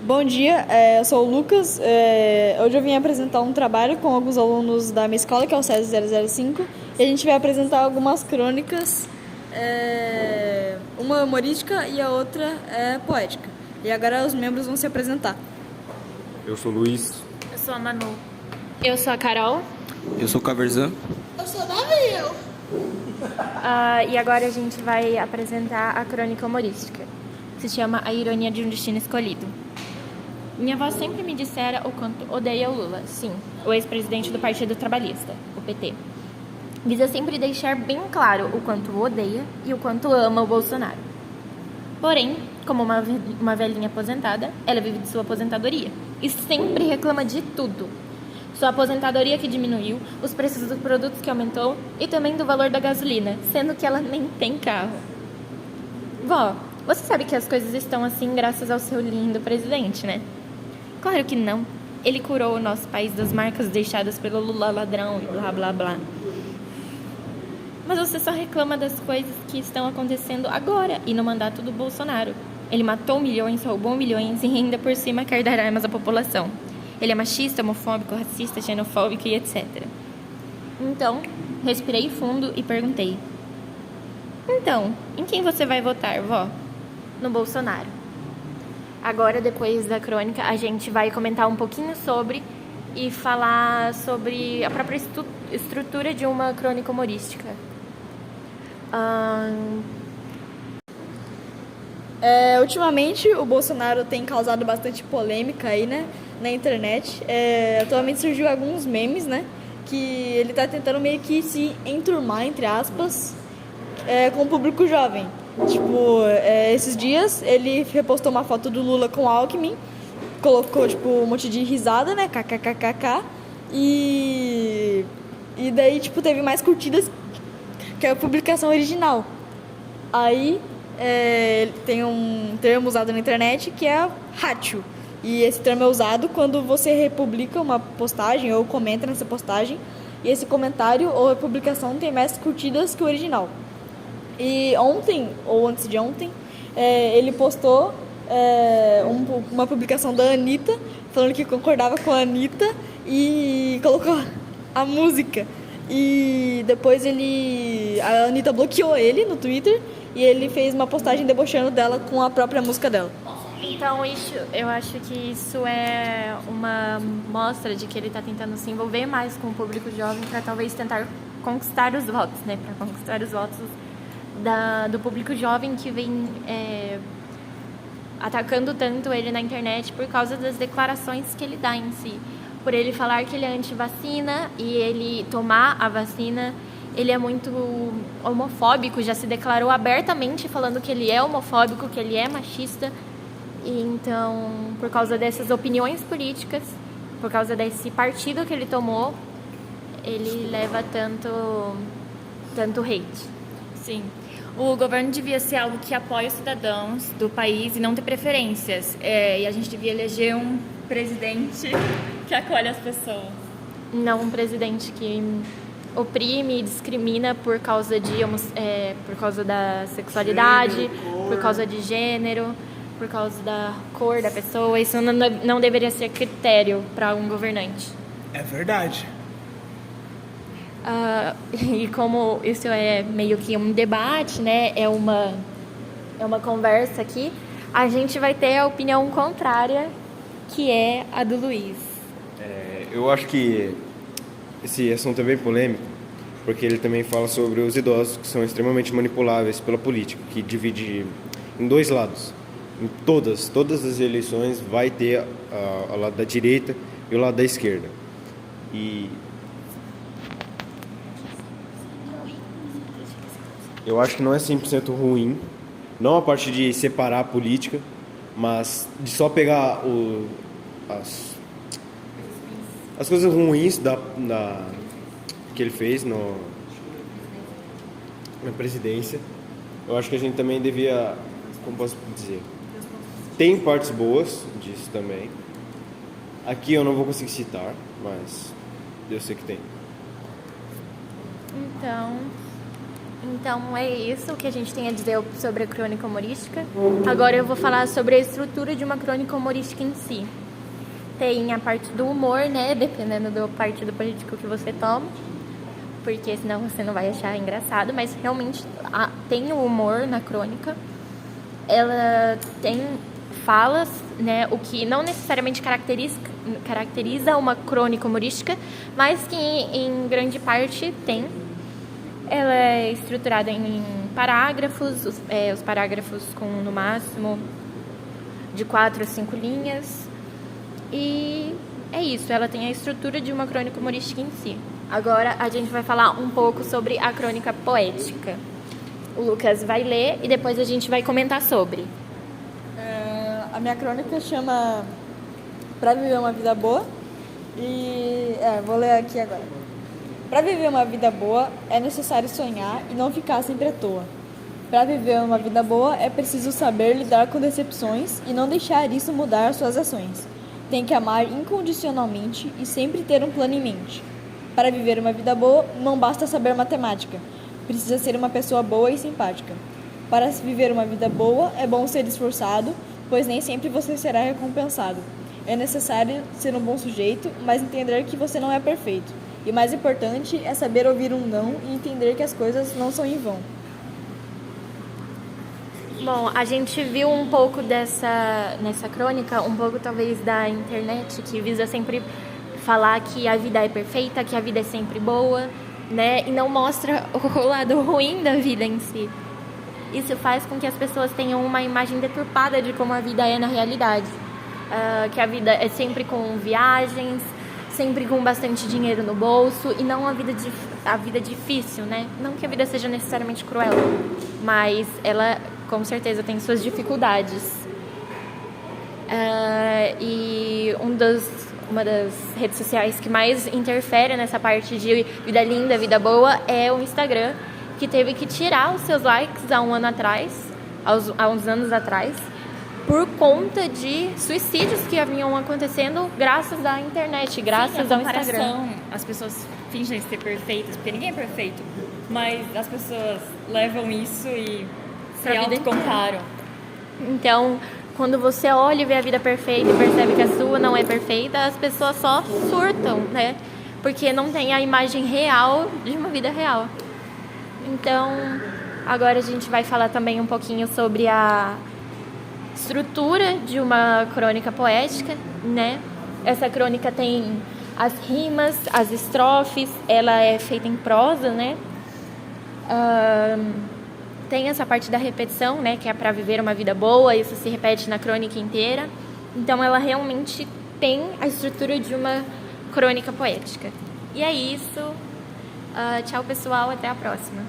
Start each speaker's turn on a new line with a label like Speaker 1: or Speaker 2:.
Speaker 1: Bom dia, eu sou o Lucas. Hoje eu vim apresentar um trabalho com alguns alunos da minha escola, que é o SESI 005, e a gente vai apresentar algumas crônicas, uma humorística e a outra é poética. E agora os membros vão se apresentar.
Speaker 2: Eu sou o Luiz.
Speaker 3: Eu sou a Manu. Eu sou a Carol.
Speaker 4: Eu sou o Caverzan.
Speaker 5: Eu sou Gabriel.
Speaker 3: E agora a gente vai apresentar a crônica humorística. Se chama A Ironia de um Destino Escolhido. Minha avó sempre me dissera o quanto odeia o Lula. Sim, o ex-presidente do Partido Trabalhista, o PT. Visa sempre deixar bem claro o quanto o odeia e o quanto ama o Bolsonaro. Porém, como uma velhinha aposentada, ela vive de sua aposentadoria e sempre reclama de tudo. Sua aposentadoria que diminuiu, os preços dos produtos que aumentou e também do valor da gasolina, sendo que ela nem tem carro. Vó, você sabe que as coisas estão assim graças ao seu lindo presidente, né? Claro que não. Ele curou o nosso país das marcas deixadas pelo Lula ladrão e blá blá blá. Mas você só reclama das coisas que estão acontecendo agora e no mandato do Bolsonaro. Ele matou milhões, roubou milhões e ainda por cima quer dar armas à população. Ele é machista, homofóbico, racista, xenofóbico e etc. Então, respirei fundo e perguntei: então, em quem você vai votar, vó? No Bolsonaro. Agora, depois da crônica, a gente vai comentar um pouquinho sobre e falar sobre a própria estrutura de uma crônica humorística.
Speaker 1: Ultimamente o Bolsonaro tem causado bastante polêmica aí, né, na internet. Atualmente surgiu alguns memes, né, que ele tá tentando meio que se enturmar, entre aspas, com o público jovem. Tipo, esses dias ele repostou uma foto do Lula com Alckmin, colocou tipo um monte de risada, né, kkkk, e daí tipo teve mais curtidas que a publicação original. Aí tem um termo usado na internet que é rátio. E esse termo é usado quando você republica uma postagem ou comenta nessa postagem e esse comentário ou publicação tem mais curtidas que o original. E ontem, ou antes de ontem, ele postou uma publicação da Anitta falando que concordava com a Anitta e colocou a música. E depois a Anitta bloqueou ele no Twitter e ele fez uma postagem debochando dela com a própria música dela.
Speaker 3: Então, eu acho que isso é uma mostra de que ele está tentando se envolver mais com o público jovem para talvez tentar conquistar os votos, né? Para conquistar os votos do público jovem que vem atacando tanto ele na internet por causa das declarações que ele dá em si. Por ele falar que ele é anti-vacina e ele tomar a vacina, ele é muito homofóbico, já se declarou abertamente falando que ele é homofóbico, que ele é machista. E então, por causa dessas opiniões políticas, por causa desse partido que ele tomou, ele leva tanto hate.
Speaker 5: Sim. O governo devia ser algo que apoia os cidadãos do país e não ter preferências. E a gente devia eleger um presidente que acolhe as pessoas.
Speaker 3: Não um presidente que oprime e discrimina por causa da sexualidade, por causa de gênero, por causa da cor da pessoa. Isso não deveria ser critério para um governante.
Speaker 6: É verdade.
Speaker 3: E como isso é meio que um debate, né? É uma conversa aqui, a gente vai ter a opinião contrária, que é a do Luiz.
Speaker 2: Eu acho que esse assunto é bem polêmico, porque ele também fala sobre os idosos que são extremamente manipuláveis pela política, que divide em dois lados. Em todas as eleições vai ter o lado da direita e o lado da esquerda. E eu acho que não é 100% ruim, não a parte de separar a política, mas de só pegar as coisas ruins que ele fez na presidência. Eu acho que a gente também devia, como posso dizer, tem partes boas disso também. Aqui eu não vou conseguir citar, mas eu sei que tem.
Speaker 3: Então, Então é isso que a gente tem a dizer sobre a crônica humorística. Agora eu vou falar sobre a estrutura de uma crônica humorística em si. Tem a parte do humor, né? Dependendo do partido político que você toma. Porque senão você não vai achar engraçado. Mas realmente tem o humor na crônica. Ela tem falas, né? O que não necessariamente caracteriza uma crônica humorística, mas que em grande parte tem. Ela é estruturada em parágrafos, os parágrafos com no máximo de 4 a 5 linhas. E é isso, ela tem a estrutura de uma crônica humorística em si. Agora a gente vai falar um pouco sobre a crônica poética. O Lucas vai ler e depois a gente vai comentar sobre.
Speaker 1: A minha crônica chama Pra Viver uma Vida Boa. E vou ler aqui agora. Para viver uma vida boa, é necessário sonhar e não ficar sempre à toa. Para viver uma vida boa, é preciso saber lidar com decepções e não deixar isso mudar suas ações. Tem que amar incondicionalmente e sempre ter um plano em mente. Para viver uma vida boa, não basta saber matemática. Precisa ser uma pessoa boa e simpática. Para viver uma vida boa, é bom ser esforçado, pois nem sempre você será recompensado. É necessário ser um bom sujeito, mas entender que você não é perfeito. E mais importante é saber ouvir um não e entender que as coisas não são em vão.
Speaker 3: Bom, a gente viu um pouco nessa crônica, um pouco talvez da internet, que visa sempre falar que a vida é perfeita, que a vida é sempre boa, né? E não mostra o lado ruim da vida em si. Isso faz com que as pessoas tenham uma imagem deturpada de como a vida é na realidade. Que a vida é sempre com viagens, sempre com bastante dinheiro no bolso e não a vida difícil, né? Não que a vida seja necessariamente cruel, mas ela com certeza tem suas dificuldades. E uma das redes sociais que mais interfere nessa parte de vida linda, vida boa, é o Instagram, que teve que tirar os seus likes há uns anos atrás, por conta de suicídios que haviam acontecendo graças à internet, graças ao Instagram.
Speaker 5: As pessoas fingem ser perfeitas, porque ninguém é perfeito, mas as pessoas levam isso e se autocomparam.
Speaker 3: Então, quando você olha e vê a vida perfeita e percebe que a sua não é perfeita, as pessoas só surtam, né? Porque não tem a imagem real de uma vida real. Então, agora a gente vai falar também um pouquinho sobre a estrutura de uma crônica poética, né? Essa crônica tem as rimas, as estrofes, ela é feita em prosa, né? Tem essa parte da repetição, né? Que é para viver uma vida boa, isso se repete na crônica inteira. Então ela realmente tem a estrutura de uma crônica poética. E é isso. Tchau, pessoal, até a próxima.